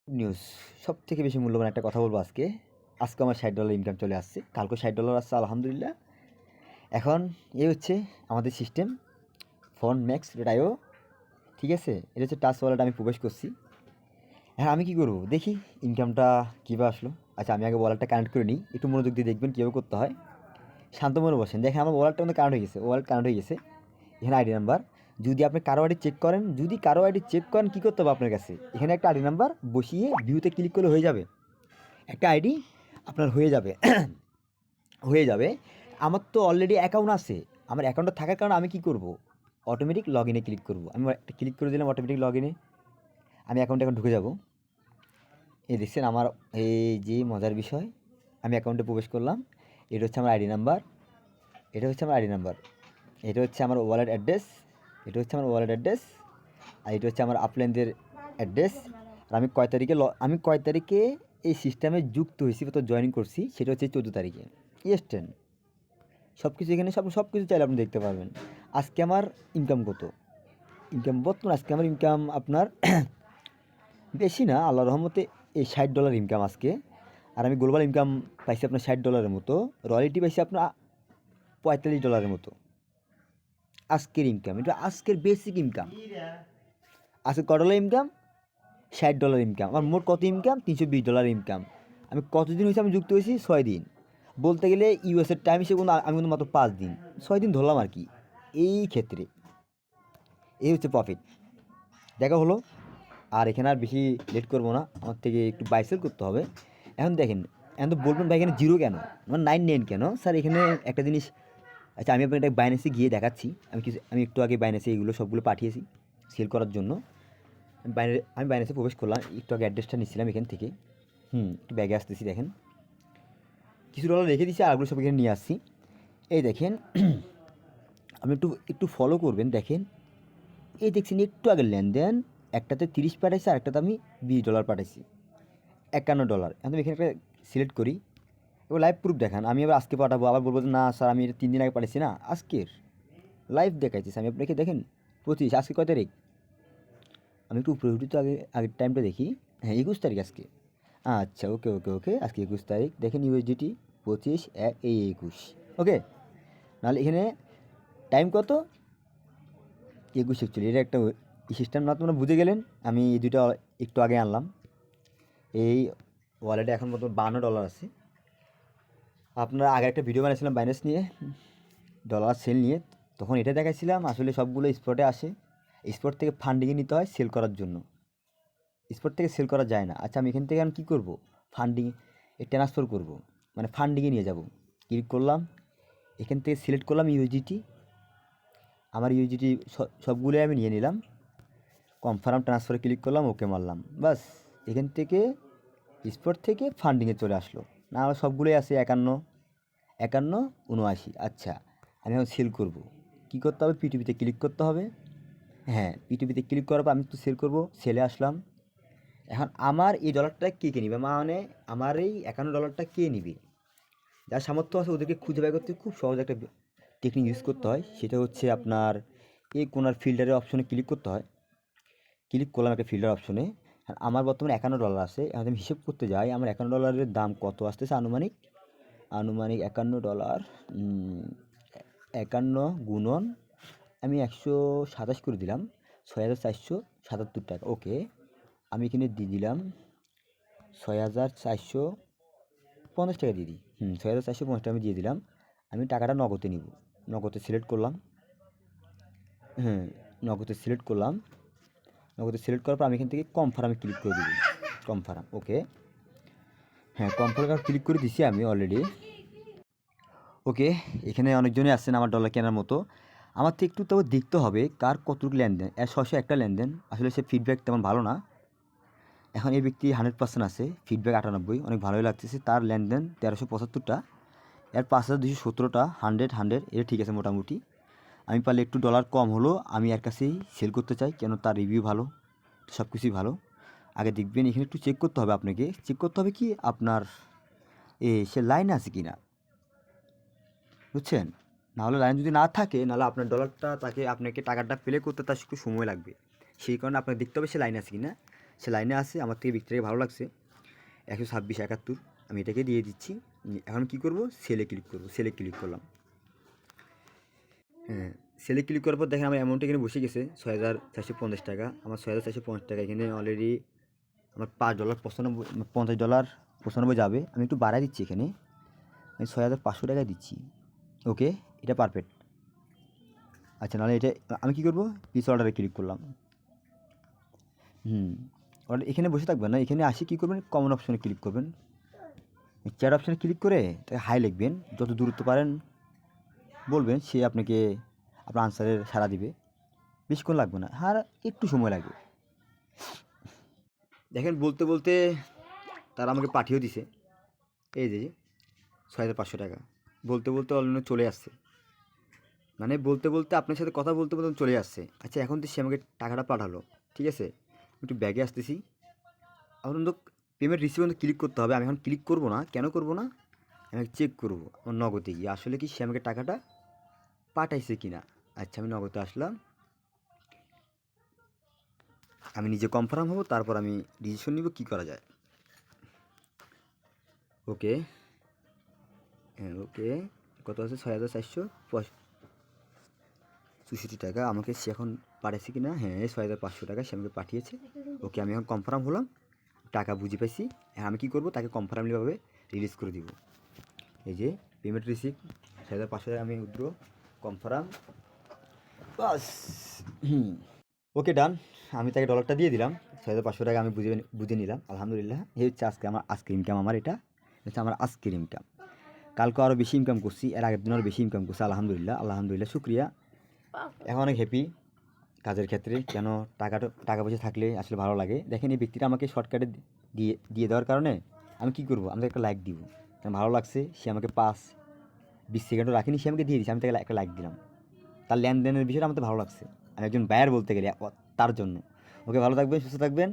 News সবথেকে বেশি মূল্যবান একটা কথা বলবো আজকে। আজকে আমার $60 ইনকাম চলে আসছে। কালকেও $60 আসছে আলহামদুলিল্লাহ। এখন এই হচ্ছে আমাদের সিস্টেম FoneMax.io, ঠিক আছে? এটা হচ্ছে টাচ ওয়ালেট, আমি প্রবেশ করছি। হ্যাঁ, আমি কী করবো দেখি ইনকামটা কীভাবে আসলো। আচ্ছা, আমি আগে ওয়ালেটটা কানেক্ট করে নিই, একটু মনোযোগ দিয়ে দেখবেন কীভাবে করতে হয়। শান্ত মনে বসেন, দেখেন আমার ওয়ালেটটা মধ্যে কানেক্ট হয়ে গেছে, ওয়ালেট কানেক্ট হয়ে গেছে। এখানে আইডি নাম্বার, যদি আপনি কারো আইডি চেক করেন, কী করতে হবে আপনার কাছে? এখানে একটা আইডি নাম্বার বসিয়ে ভিউতে ক্লিক করলে হয়ে যাবে, একটা আইডি আপনার হয়ে যাবে। হয়ে যাবে। আমার তো অলরেডি অ্যাকাউন্ট আছে। আমার অ্যাকাউন্টটা থাকার কারণে আমি কী করব, অটোমেটিক লগ ইনে ক্লিক করব। আমি একটা ক্লিক করে দিলাম অটোমেটিক লগ ইনে। আমি অ্যাকাউন্টে এখন ঢুকে যাব। এই দেখছেন আমার এই যে মজার বিষয়, আমি অ্যাকাউন্টে প্রবেশ করলাম। এটা হচ্ছে আমার আইডি নাম্বার, এটা হচ্ছে আমার আইডি নাম্বার, এটা হচ্ছে আমার ওয়ালেট অ্যাড্রেস, এটা হচ্ছে আমার ওয়ালেট অ্যাড্রেস, আর এটা হচ্ছে আমার আপলাইনদের অ্যাড্রেস। আর আমি কয় তারিখে এই সিস্টেমে যুক্ত হয়েছি বা তো জয়েন করছি, সেটা হচ্ছে 14 তারিখে। ইয়েস্টেন সব কিছু এখানে সব কিছু চাইলে আপনি দেখতে পারবেন। আজকে আমার ইনকাম কত, বর্তমান আজকে আমার ইনকাম আপনার বেশি না, আল্লাহর রহমতে এই $60 ইনকাম আজকে। আর আমি গ্লোবাল ইনকাম পাইছি আপনার $60 মতো, রয়্যালটি পাইছি আপনার $45 মতো। আজকের ইনকাম, এটা আজকের বেসিক ইনকাম। আজকে $1 ইনকাম, $60 ইনকাম। আমার মোট কত ইনকাম? $320 ইনকাম। আমি কতদিন হয়েছে আমি যুক্ত হয়েছি? 6 দিন। বলতে গেলে ইউএসের টাইম হিসেবে আমি কিন্তু মাত্র 5 দিন, 6 দিন ধরলাম আর কি। এই ক্ষেত্রে এই হচ্ছে প্রফিট, দেখা হলো। আর এখানে আর বেশি লেট করবো না, আমার থেকে একটু বাইসেল করতে হবে। এখন দেখেন, এখন তো বলবেন ভাই এখানে 0 কেন, আমার 99 কেন স্যার? এখানে একটা জিনিস, আচ্ছা আমি আপনাকে একটা বাইন্যান্সে গিয়ে দেখাচ্ছি। আমি একটু আগে বাইন্যান্সে এগুলো সবগুলো পাঠিয়েছি সেল করার জন্য। আমি বাইন্যান্সে প্রবেশ করলাম, একটু আগে অ্যাড্রেসটা নিচ্ছিলাম এখান থেকে। একটু ব্যাগে আসতেছি, দেখেন কিছু ডলার রেখে দিচ্ছি, আরগুলো সব এখানে নিয়ে আসছি। এই দেখেন, আপনি একটু একটু ফলো করবেন। দেখেন এই দেখছেন একটু আগের লেনদেন, একটাতে 30 পাঠাইছি, আর একটাতে আমি $20 পাঠাইছি, $51। এখন আমি এখানে একটা সিলেক্ট করি, এবার লাইভ প্রুফ দেখান। আমি এবার আজকে পাঠাবো, আবার বলবো যে না স্যার আমি এটা 3 দিন আগে পাঠাইছি না, আজকের লাইভ দেখাইতেছি আমি আপনাকে। দেখেন 25, আজকে কয় তারিখ? আমি একটু উপরে উঠি তো, আগের টাইমটা দেখি। হ্যাঁ, 21 তারিখ আজকে। আচ্ছা, ওকে ওকে ওকে, আজকে 21 তারিখ। দেখেন ইউএসডিটি 25, 21। ওকে, নাহলে এখানে টাইম কত? 21 এটা একটা সিস্টেম না, তোমরা বুঝে গেলেন। আমি এই দুটো একটু আগে আনলাম। এই ওয়ালেটে এখন মতো $52 আছে। আপনারা আগে একটা ভিডিও বানিয়েছিলাম বাইন্যান্স নিয়ে, ডলার সেল নিয়ে, তখন এটা দেখাইছিলাম আসলে সবগুলো স্পটে আসে। স্পট থেকে ফান্ডিংয়ে নিতে হয় সেল করার জন্য, স্পট থেকে সেল করা যায় না। আচ্ছা, আমি এখান থেকে আমি কী করবো, ফান্ডিংয়ে ট্রান্সফার করব, মানে ফান্ডিংয়ে নিয়ে যাব। ক্লিক করলাম, এখান থেকে সিলেক্ট করলাম ইউএসডিটি, আমার ইউএসডিটি সবগুলোই আমি নিয়ে নিলাম। কনফার্ম ট্রান্সফারে ক্লিক করলাম, ওকে মারলাম, বাস এখান থেকে স্পট থেকে ফান্ডিংয়ে চলে আসলো। না হলে সবগুলোই আছে 51, 79। আচ্ছা, আমি এখন সেল করব, কী করতে হবে? পিটিপিতে ক্লিক করতে হবে। হ্যাঁ, পিটিপিতে ক্লিক করার পর আমি তো সেল করব, সেলে আসলাম। এখন আমার এই ডলারটা কে নিবে, মানে আমার এই $51 কে নিবে? যার সামর্থ্য আছে ওদেরকে খুঁজে বের করতে খুব সহজ একটা টেকনিক ইউজ করতে হয়। সেটা হচ্ছে আপনার এই কোনার ফিল্টারের অপশনে ক্লিক করতে হয়। ক্লিক করলাম একটা ফিল্টার অপশনে। আর আমার বর্তমানে $51 আছে। এখন আমি হিসেব করতে যাই আমার $51 দাম কত আসতেছে আনুমানিক। $51, 51 গুণন আমি 127 করে দিলাম, 6,477 টাকা। ওকে, আমি এখানে দিয়ে দিলাম 6,450 টাকা দিয়ে দিই। 6,450 টাকা আমি দিয়ে দিলাম। আমি টাকাটা নগদে নিব, নগদে সিলেক্ট করলাম। হ্যাঁ, নগদে সিলেক্ট করলাম। নগদে সিলেক্ট করার পর আমি এখান থেকে কনফার্মে ক্লিক করে দেবো। কনফার্ম, ওকে। হ্যাঁ, কনফার্মে ক্লিক করে দিছি আমি অলরেডি। ওকে, এখানে অনেকজনই আসছেন আমার ডলার কেনার মতো। আমার তো একটু তবে দেখতে হবে কার কতটুকু লেনদেন। 600 একটা লেনদেন, আসলে সে ফিডব্যাক তেমন ভালো না। এখন এই ব্যক্তি 100% আছে, ফিডব্যাক 98, অনেক ভালোই লাগতেছে। তার লেনদেন 1375টা, এর 5217টা, 100 এটা ঠিক আছে মোটামুটি। আমি পারলে একটু ডলার কম হলো আমি এর কাছেই সেল করতে চাই, কেন তার রিভিউ ভালো, সব কিছুই ভালো। আগে দেখবেন এখানে একটু চেক করতে হবে, আপনাকে চেক করতে হবে কি আপনার সে লাইনে আছে কি না, বুঝছেন? নাহলে লাইন যদি না থাকে, নাহলে আপনার ডলারটা আপনাকে টাকাটা প্লে করতে তার একটু সময় লাগবে। সেই কারণে আপনাকে দেখতে হবে সে লাইনে আছে কি না। সে লাইনে আছে, আমার থেকে ব্যক্তিটাকে ভালো লাগছে, 126.71, আমি এটাকে দিয়ে দিচ্ছি। এখন কী করব, সেলে ক্লিক করব। সেলে ক্লিক করলাম। হ্যাঁ, সেলে ক্লিক করার পর দেখেন আমার অ্যামাউন্ট এখানে বসে গেছে 6,450 টাকা। আমার 6,450 টাকা এখানে অলরেডি আমার $5 $50 যাবে। আমি একটু বাড়ায় দিচ্ছি এখানে, আমি 6,500 টাকা দিচ্ছি। ওকে, এটা পারফেক্ট। আচ্ছা, নাহলে এটা আমি কী করবো, পিস অর্ডারে ক্লিক করলাম। অর্ডার এখানে বসে থাকবেন না, এখানে আসি কী করবেন, কমন অপশনে ক্লিক করবেন। চ্যাট অপশানে ক্লিক করে তাকে হাই লিখবেন, যত দূরত্ব পারেন বলবেন, সে আপনাকে আপনার আনসারের সাড়া দিবে। বেশিক্ষণ লাগবে না, আর একটু সময় লাগবে। দেখেন বলতে বলতে তারা আমাকে পাঠিয়েও দিছে, এই যে 6,500 টাকা বলতে বলতে অলরেডি চলে আসছে। মানে বলতে বলতে আপনার সাথে কথা বলতে বলতে চলে আসছে। আচ্ছা, এখন তো সে আমাকে টাকাটা পাঠালো, ঠিক আছে, একটু ব্যাগে আসতেছি। এখন তো পেমেন্ট রিসিভ ক্লিক করতে হবে। আমি এখন ক্লিক করবো না, কেন করবো না, আমি চেক করবো আমার নগদে গিয়ে আসলে কি সে আমাকে টাকাটা পাঠাইছে কি না। আচ্ছা, আমি নগদে আসলাম, আমি নিজে কনফার্ম হব, তারপর আমি ডিসিশন নিব কী করা যায়। ওকে, হ্যাঁ ওকে, কত আছে, 6,464 টাকা আমাকে সে এখন পাঠিয়েছে কি না। হ্যাঁ, 6,500 টাকা সে আমাকে পাঠিয়েছে। ওকে, আমি এখন কনফার্ম হলাম, টাকা বুঝে পাইছি। হ্যাঁ, আমি কী করবো, তাকে কনফার্মলিভাবে রিলিজ করে দিব। এই যে পেমেন্ট রিসিভ 6,500 টাকা, আমি উইথড্র কনফার্ম, বাস। ওকে, ডান। আমি তাকে ডলারটা দিয়ে দিলাম, 6,500 টাকা আমি বুঝে নিলাম। আলহামদুলিল্লাহ, এই হচ্ছে আজকের ইনকাম। আমার এটা হচ্ছে আমার আজকের ইনকাম। কালকে আরও বেশি ইনকাম করছি, এর আগের দিন আরও বেশি ইনকাম করছি। আলহামদুলিল্লাহ, শুক্রিয়া। এখন অনেক হ্যাপি কাজের ক্ষেত্রে। কেন, টাকা পয়সা থাকলে আসলে ভালো লাগে। দেখেন, এই ব্যক্তিটা আমাকে শর্টকাটে দিয়ে দেওয়ার কারণে আমি কী করবো, আমি একটা লাইক দিব। ভালো লাগছে, সে আমাকে 5-20 সেকেন্ডও রাখিনি, সে আমাকে দিয়ে দিচ্ছে, আমি তাকে একটা লাইক দিলাম। তার লেনদেনের বিষয়টা আমাদের ভালো লাগছে, আমি একজন বায়ার বলতে গেলে তার জন্য। ওকে, ভালো থাকবেন, সুস্থ থাকবেন।